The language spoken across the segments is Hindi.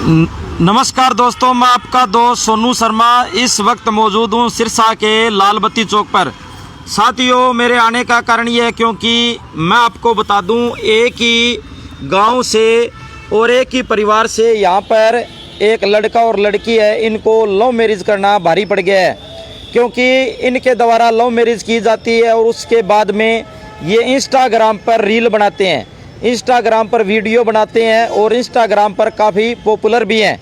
नमस्कार दोस्तों, मैं आपका दोस्त सोनू शर्मा इस वक्त मौजूद हूँ सिरसा के लाल बत्ती चौक पर। साथियों, मेरे आने का कारण ये है क्योंकि मैं आपको बता दूँ, एक ही गांव से और एक ही परिवार से यहाँ पर एक लड़का और लड़की है, इनको लव मैरिज करना भारी पड़ गया है। क्योंकि इनके द्वारा लव मैरिज की जाती है और उसके बाद में ये इंस्टाग्राम पर रील बनाते हैं, इंस्टाग्राम पर वीडियो बनाते हैं और इंस्टाग्राम पर काफ़ी पॉपुलर भी हैं।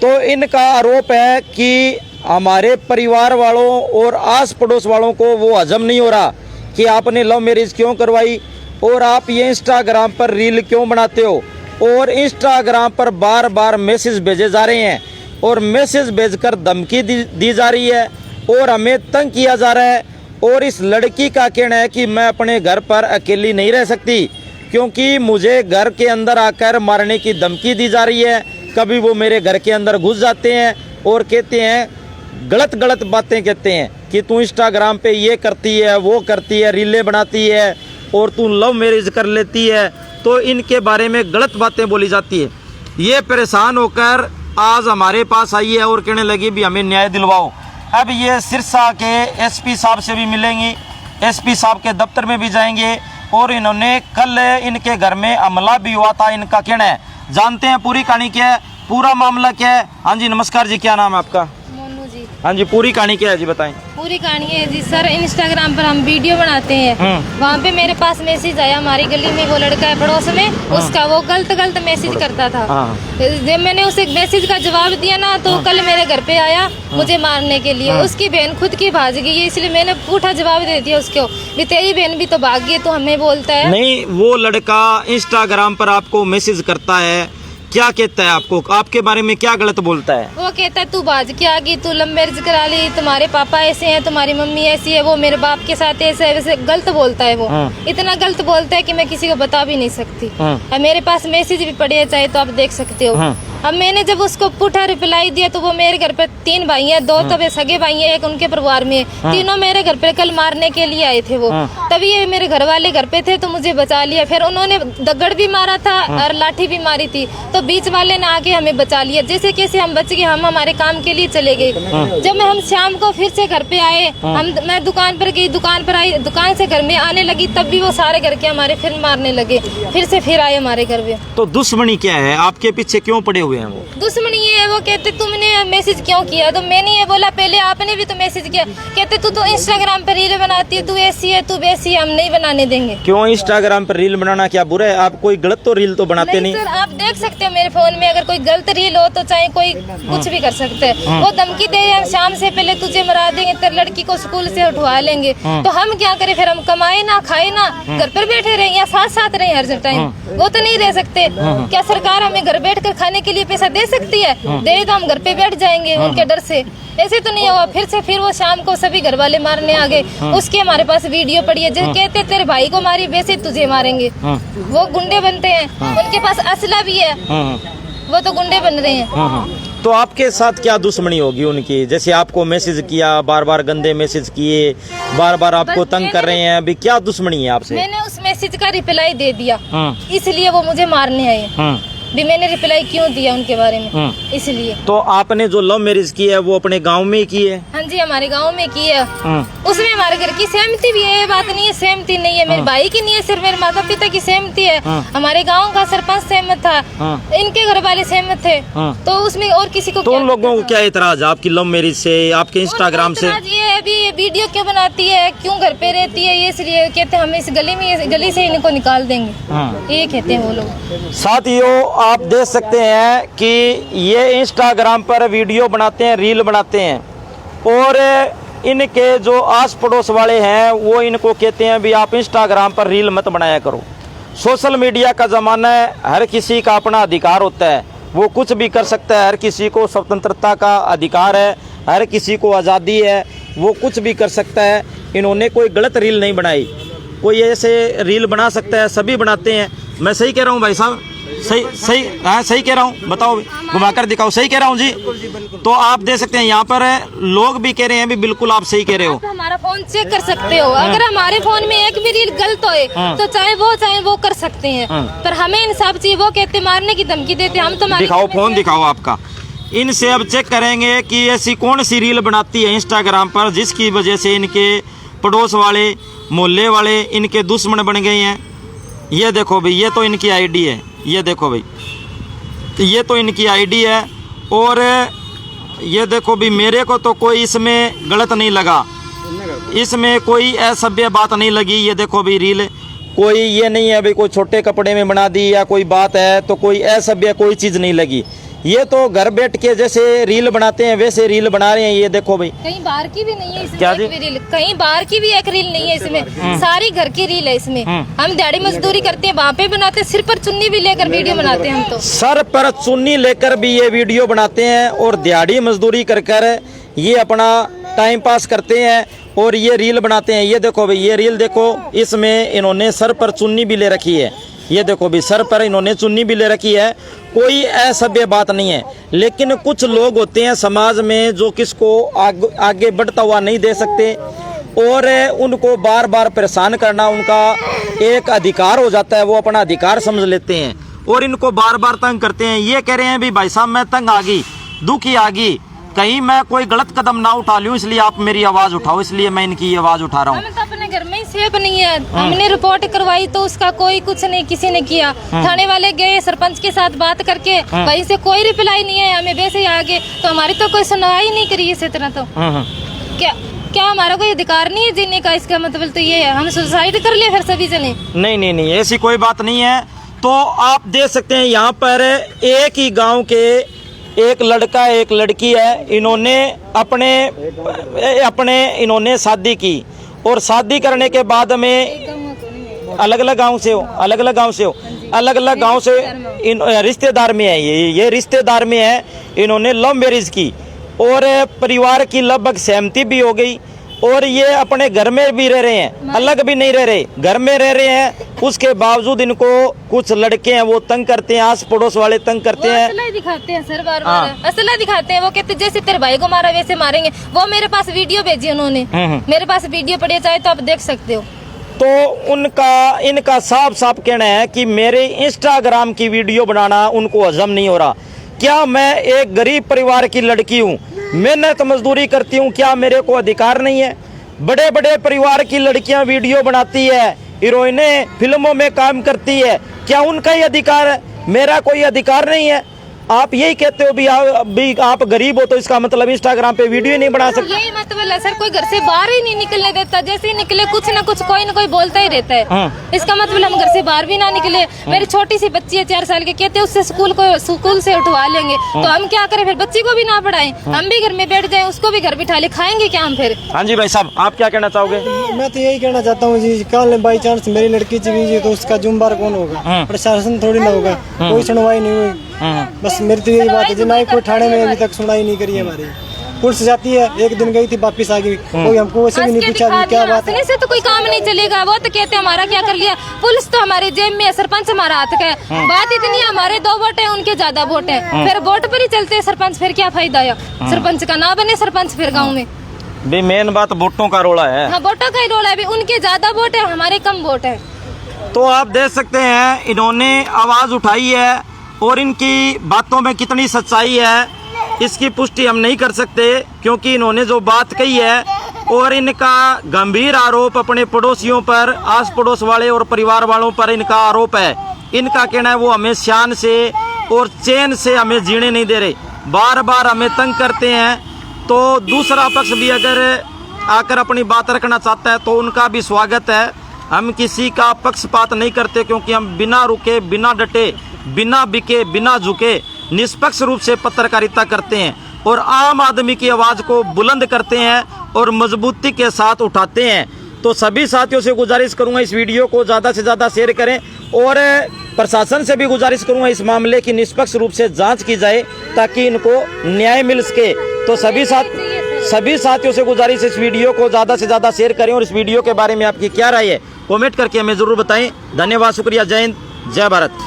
तो इनका आरोप है कि हमारे परिवार वालों और आस पड़ोस वालों को वो हजम नहीं हो रहा कि आपने लव मैरिज क्यों करवाई और आप ये इंस्टाग्राम पर रील क्यों बनाते हो। और इंस्टाग्राम पर बार बार मैसेज भेजे जा रहे हैं और मैसेज भेजकर धमकी दी जा रही है और हमें तंग किया जा रहा है। और इस लड़की का कहना है कि मैं अपने घर पर अकेली नहीं रह सकती क्योंकि मुझे घर के अंदर आकर मारने की धमकी दी जा रही है। कभी वो मेरे घर के अंदर घुस जाते हैं और कहते हैं, गलत गलत बातें कहते हैं कि तू इंस्टाग्राम पे ये करती है, वो करती है, रीलें बनाती है और तू लव मैरिज कर लेती है। तो इनके बारे में गलत बातें बोली जाती है। ये परेशान होकर आज हमारे पास आई है और कहने लगी भी हमें न्याय दिलवाओ। अब ये सिरसा के एसपी साहब से भी मिलेंगी, एसपी साहब के दफ्तर में भी जाएंगे और इन्होंने कल इनके घर में हमला भी हुआ था, इनका कहना है। जानते हैं पूरी कहानी क्या है, पूरा मामला क्या है। हाँ जी, नमस्कार जी, क्या नाम है आपका? मोनू जी। हाँ जी, पूरी कहानी क्या है जी, बताएं। पूरी कहानी है जी सर, इंस्टाग्राम पर हम वीडियो बनाते हैं, वहाँ पे मेरे पास मैसेज आया, हमारी गली में वो लड़का है पड़ोस में, उसका वो गलत मैसेज करता था। जब मैंने उसे मैसेज का जवाब दिया ना तो कल मेरे घर पे आया मुझे मारने के लिए। उसकी बहन खुद की भाग गई है, इसलिए मैंने पूठा जवाब दे दिया उसको भी तेरी बहन भी तो भाग गई तो हमें बोलता है। नहीं, वो लड़का इंस्टाग्राम पर आपको मैसेज करता है, क्या कहता है आपको, आपके बारे में क्या गलत बोलता है? वो कहता है तू भाज के आ गई, तू लव मैरिज करा ली, तुम्हारे पापा ऐसे हैं, तुम्हारी मम्मी ऐसी है, वो मेरे बाप के साथ ऐसे है, वैसे गलत बोलता है वो। इतना गलत बोलता है कि मैं किसी को बता भी नहीं सकती। मेरे पास मैसेज भी पड़े हैं, चाहे तो आप देख सकते हो। अब मैंने जब उसको पुठा रिप्लाई दिया तो वो मेरे घर पे 3 भाई हैं, 2 तो सगे भाई हैं, एक उनके परिवार में, तीनों मेरे घर पे कल मारने के लिए आए थे वो। तभी ये मेरे घर वाले घर पे थे तो मुझे बचा लिया। फिर उन्होंने दगड़ भी मारा था और लाठी भी मारी थी, तो बीच वाले ने आके हमें बचा लिया। जैसे कैसे हम बच गए, हम हमारे काम के लिए चले गए। जब हम शाम को फिर से घर पे आए, मैं दुकान पर गई, दुकान पर आई, दुकान से घर में आने लगी, तब भी वो सारे घर के हमारे फिर मारने लगे, फिर आए हमारे घर पे। तो दुश्मनी क्या है, आपके पीछे क्यों पड़े हुए हैं वो? दुश्मनी ये है, वो कहते तुमने मैसेज क्यों किया, तो मैंने ये बोला पहले आपने भी तो मैसेज किया। कहते तू तो इंस्टाग्राम पर रील बनाती है, तू ऐसी है, तू वैसी है, हम नहीं बनाने देंगे। क्यों इंस्टाग्राम पर रील बनाना क्या बुरा है? आप कोई गलत तो रील तो बनाते नहीं। सर, आप देख सकते हो मेरे फोन में, अगर कोई गलत रील हो तो चाहे कोई कुछ भी कर सकते हैं। वो धमकी दे रहे हैं शाम से पहले तुझे मरा देंगे, तेरे लड़की को स्कूल से उठवा लेंगे। तो हम क्या करें फिर? हम कमाए ना, खाए ना, घर पर बैठे रहे या साथ साथ रहे हर टाइम? वो तो नहीं दे सकते। क्या सरकार हमें घर बैठ कर खाने के लिए पैसा दे सकती है? दे तो हम घर पे बैठ जाएंगे उनके डर से। ऐसे तो नहीं हुआ। फिर वो शाम को सभी घर वाले मारने आ गए। उसके हमारे पास वीडियो पड़ी है, जो कहते तेरे भाई को मारी वैसे तुझे मारेंगे। वो गुंडे बनते हैं, उनके पास असला भी है, वो तो गुंडे बन रहे हैं। तो आपके साथ क्या दुश्मनी होगी उनकी? जैसे आपको मैसेज किया, बार बार गंदे मैसेज किए, बार बार आपको तंग कर रहे हैं, अभी क्या दुश्मनी है आपसे? मैंने उस मैसेज का रिप्लाई दे दिया, इसलिए वो मुझे मारने आए। भी मैंने रिप्लाई क्यों दिया उनके बारे में, इसलिए। तो आपने जो लव मैरिज की है वो अपने गांव में की है? हाँ जी, हमारे गांव में की है। उसमें हमारे घर की सहमति भी है, ये बात नहीं है सहमति नहीं है, मेरे भाई की नहीं है, सिर्फ मेरे माता पिता की सहमति है। हमारे गांव का सरपंच सहमत था, इनके घर वाले सहमत थे, तो उसमें और किसी को। तो उन लोगों को क्या एतराज है आपकी लव मैरिज से, आपके इंस्टाग्राम से? ये अभी वीडियो क्यों बनाती है, क्यों घर पे रहती है, ये इसलिए कहते हम इस गली से इनको निकाल देंगे, ये कहते हैं वो लोग। साथियों, आप देख सकते हैं कि ये इंस्टाग्राम पर वीडियो बनाते हैं, रील बनाते हैं और इनके जो आस पड़ोस वाले हैं वो इनको कहते हैं भी आप इंस्टाग्राम पर रील मत बनाया करो। सोशल मीडिया का ज़माना है, हर किसी का अपना अधिकार होता है, वो कुछ भी कर सकता है, हर किसी को स्वतंत्रता का अधिकार है, हर किसी को आज़ादी है, वो कुछ भी कर सकता है। इन्होंने कोई गलत रील नहीं बनाई, कोई ऐसे रील बना सकता है, सभी बनाते हैं। मैं सही कह रहा हूँ भाई साहब? सही सही हाँ सही कह रहा हूँ, बताओ घुमाकर दिखाओ, सही कह रहा हूँ जी। तो आप देख सकते हैं यहाँ पर लोग भी कह रहे हैं भी बिल्कुल आप सही कह रहे हो। आप हमारा फोन चेक कर सकते हो, अगर हमारे फोन में एक भी रील गलत होए तो चाहे वो कर सकते हैं, पर हमें इंसाफ चाहिए। वो कहते मारने की धमकी देते, हम तो दिखाओ फोन दिखाओ आपका। इनसे अब चेक करेंगे कि ऐसी कौन सी रील बनाती है इंस्टाग्राम पर जिसकी वजह से इनके पड़ोस वाले मोहल्ले वाले इनके दुश्मन बन गए हैं। ये देखो भाई, ये तो इनकी आईडी है, ये देखो भाई, ये तो इनकी आईडी है। और ये देखो भी, मेरे को तो कोई इसमें गलत नहीं लगा, इसमें कोई असभ्य बात नहीं लगी। ये देखो भी रील, कोई ये नहीं है भाई कोई छोटे कपड़े में बना दी या कोई बात है, तो कोई असभ्य कोई चीज़ नहीं लगी। ये तो घर बैठ के जैसे रील बनाते हैं वैसे रील बना रहे हैं। ये देखो भाई, कहीं बाहर की भी नहीं है इसमें, क्या एक भी रील, कहीं बाहर की भी एक रील नहीं है इसमें, सारी घर की रील है इसमें। हम दिहाड़ी मजदूरी करते हैं, वहाँ पे बनाते हैं, सिर पर चुन्नी भी लेकर वीडियो बनाते हैं हम तो। सर पर चुन्नी लेकर भी ये वीडियो बनाते हैं और दिहाड़ी मजदूरी कर कर ये अपना टाइम पास करते हैं और ये रील बनाते हैं। ये देखो भाई, ये रील देखो, इसमें इन्होंने सर पर चुन्नी भी ले रखी है। ये देखो भी, सर पर इन्होंने चुन्नी भी ले रखी है, कोई असभ्य बात नहीं है। लेकिन कुछ लोग होते हैं समाज में जो किसको आगे बढ़ता हुआ नहीं दे सकते और उनको बार बार परेशान करना उनका एक अधिकार हो जाता है, वो अपना अधिकार समझ लेते हैं और इनको बार बार तंग करते हैं। ये कह रहे हैं भी भाई साहब मैं तंग आ गई, दुखी आ गई, कहीं मैं कोई गलत कदम ना उठा लूं इसलिए आप मेरी आवाज उठाओ, इसलिए मैं इनकी आवाज उठा रहा हूँ। हम तो अपने घर में ही सेफ नहीं है, हमने रिपोर्ट करवाई तो उसका कोई कुछ नहीं किसी ने किया। थाने वाले गए, सरपंच के साथ बात करके वहीं से कोई रिप्लाई नहीं है, हमें वैसे ही आगे तो हमारी तो कोई सुनवाई नहीं करी इस तरह। तो क्या हमारा कोई अधिकार नहीं है जीने का? इसका मतलब तो ये है हम सुसाइड कर ले फिर सभी जने। नहीं, ऐसी कोई बात नहीं है। तो आप देख सकते हैं यहाँ पर एक ही गाँव के एक लड़का एक लड़की है, इन्होंने अपने इन्होंने शादी की और शादी करने के बाद में अलग अलग गांव से हो, अलग अलग गांव से रिश्तेदार में है, ये रिश्तेदार में है। इन्होंने लव मैरिज की और परिवार की लगभग सहमति भी हो गई और ये अपने घर में भी रह रहे हैं, अलग भी नहीं रह रहे, घर में रह रहे हैं। उसके बावजूद इनको कुछ लड़के हैं वो तंग करते हैं, आस पड़ोस वाले तंग करते हैं, असला दिखाते हैं सर, बार बार असला दिखाते हैं। वो कहते जैसे तेरे भाई को मारा वैसे मारेंगे। वो मेरे पास वीडियो भेजी उन्होंने, मेरे पास वीडियो पड़ी, चाहे तो आप देख सकते हो। तो इनका साफ साफ कहना है कि मेरे इंस्टाग्राम की वीडियो बनाना उनको हजम नहीं हो रहा। क्या मैं एक गरीब परिवार की लड़की हूँ, मेहनत मजदूरी करती हूँ, क्या मेरे को अधिकार नहीं है? बड़े बड़े परिवार की लड़कियां वीडियो बनाती है, हीरोइनें फिल्मों में काम करती है, क्या उनका ही अधिकार है? मेरा कोई अधिकार नहीं है। आप यही कहते हो भी आप गरीब हो तो इसका मतलब इंस्टाग्राम पे वीडियो नहीं बना सकते? यही मतलब है सर, कोई घर से बाहर ही नहीं निकलने देता, जैसे ही निकले कुछ ना कुछ कोई ना कोई बोलता ही रहता है। इसका मतलब हम घर से बाहर भी ना निकले। मेरी छोटी सी बच्ची है 4 साल की, कहते हैं उससे स्कूल से उठवा लेंगे, तो हम क्या करें फिर? बच्ची को भी ना पढ़ाएं, हम भी घर में बैठ जाएं, उसको भी घर बिठा ले, खाएंगे क्या हम फिर? हाँ जी भाई साहब, आप क्या कहना चाहोगे? मैं तो यही कहना चाहता हूँ जी, कल बाई चांस मेरी लड़की चली गई तो उसका जुम्मेदार कौन होगा? प्रशासन थोड़ी ना होगा, कोई सुनवाई नहीं हुई। बस मेरी तो यही बात है जी, ना ही कोई थाने में अभी तक सुनवाई नहीं करी है हमारी। पुलिस जाती है, एक दिन गई थी वापिस आ गई, कोई हमको वैसे भी नहीं पूछा क्या बात है। से तो कोई काम नहीं चलेगा। वो तो कहते हैं हमारा क्या कर लिया, पुलिस तो हमारे जेब में है, सरपंच हमारा हाथ का है। बात इतनी है, हमारे 2 वोट है, उनके ज्यादा वोट है, फिर वोट पर ही चलते हैं सरपंच, फिर क्या फायदा है? सरपंच का ना बने सरपंच फिर गाँव में। भी मेन बात वोटों का रोला है। हाँ, वोटों का ही रोला है, उनके ज्यादा वोट है, हमारे कम वोट है। तो आप देख सकते हैं इन्होंने आवाज उठाई है और इनकी बातों में कितनी सच्चाई है इसकी पुष्टि हम नहीं कर सकते, क्योंकि इन्होंने जो बात कही है और इनका गंभीर आरोप अपने पड़ोसियों पर, आस पड़ोस वाले और परिवार वालों पर इनका आरोप है। इनका कहना है वो हमें शान से और चैन से हमें जीने नहीं दे रहे, बार बार हमें तंग करते हैं। तो दूसरा पक्ष भी अगर आकर अपनी बात रखना चाहता है तो उनका भी स्वागत है। हम किसी का पक्षपात नहीं करते, क्योंकि हम बिना रुके, बिना डटे, बिना बिके, बिना झुके निष्पक्ष रूप से पत्रकारिता करते हैं और आम आदमी की आवाज़ को बुलंद करते हैं और मजबूती के साथ उठाते हैं। तो सभी साथियों से गुजारिश करूंगा इस वीडियो को ज़्यादा से ज़्यादा शेयर करें और प्रशासन से भी गुजारिश करूंगा इस मामले की निष्पक्ष रूप से जांच की जाए ताकि इनको न्याय मिल सके। तो सभी साथियों से गुजारिश इस वीडियो को ज़्यादा से ज़्यादा शेयर करें और इस वीडियो के बारे में आपकी क्या राय है कमेंट करके हमें ज़रूर बताएं। धन्यवाद, शुक्रिया, जय हिंद, जय भारत।